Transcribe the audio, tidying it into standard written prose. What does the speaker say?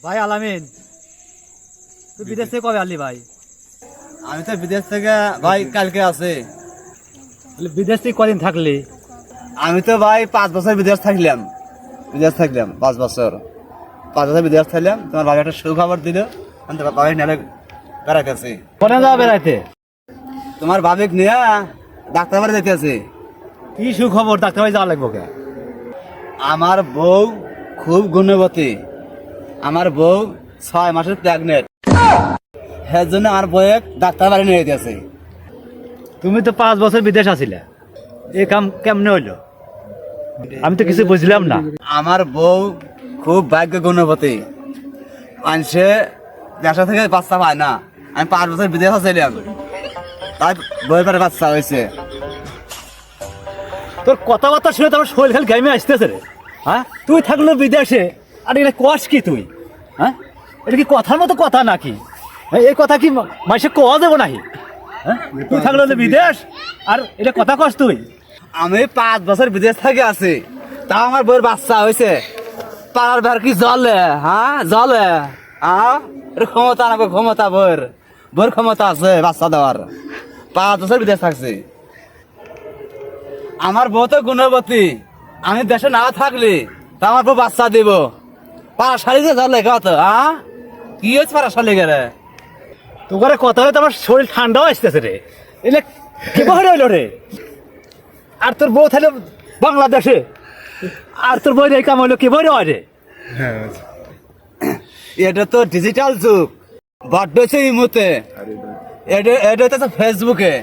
ভাই আলামিন, তুই বিদেশ থেকে কবে আলি ভাই? আমি তো বিদেশ থেকে ভাই কালকে আছে। বিদেশ থেকে কদিন থাকলি? আমি তো ভাই 5 বছর বিদেশ থাকলাম 5 বছর বিদেশ থাকলাম। তোমার বাবা একটা সুখবর দিল, আমি তোমার বাবা নিয়ে বেড়াইতেছি। কোনে যাওয়া বেড়াইতে? তোমার বাবিক নিয়ে ডাক্তার বাড়ি যেতেছি। কি সুখবর, ডাক্তার বাড়ি যাওয়া লাগবো কে? আমার বউ খুব গুণবতী, আমার বউ 6 মাসের প্রেগনেন্ট, এর জন্য আমার বউকে ডাক্তার বাড়ি নিয়ে যেতেছি। তুমি তো 5 বছর বিদেশ আছিলে, এই কাম কেমনে হইলো? আমি তো কিছু বুঝলাম না। আমার বউ খুব ভাগ্য গুণবতী, মানুষে দেশা থেকে বাচ্চা পায় না। আমি 5 বছর বিদেশ ছিলাম, তাই বউয়ের পরে বাচ্চা হয়েছে। তোর কথাবার্তা শুনে তো আমার শরীর খালি গাইমে আসতেছে রে। হ্যাঁ, তুই থাকলো বিদেশে আর এটা কস কি তুই? হ্যাঁ, এটা কি কথার মতো কথা নাকি? এই কথা কি মাসে কওয়া যাবো নাকি? হ্যাঁ, তুই থাকলো বিদেশ আর এটা কথা কস তুই? আমি 5 বছর বিদেশ থেকে আছি, তা আমার বউয়ের বাচ্চা হয়েছে। পাড়ার ভার কি জলে? হ্যাঁ জলে। এটা ক্ষমতা না, ক্ষমতা বউয়ের ক্ষমতা আছে বাচ্চা দেওয়ার। 5 বছর বিদেশ থাকছি। আমার বউ তো গুণবতী, আমি দেশে না থাকলে তা আমার বউ বাচ্চা দিব। পাড়া শাড়িতে জলে কত? কি হয়েছে পাড়া শাড়ি গেলে? তোর কথা হলে তো আমার শরীর ঠান্ডাও আসতেছে রে। এটা কি বহরে হইলো রে? আর তোর বউ থাকলে বাংলাদেশে, আর তোর বই এই কাম হইলো কি বই হয় রে? এটা তো ডিজিটাল যুগ, বড্ড হচ্ছে এই মুহূর্তে। এটা তো ফেসবুকে।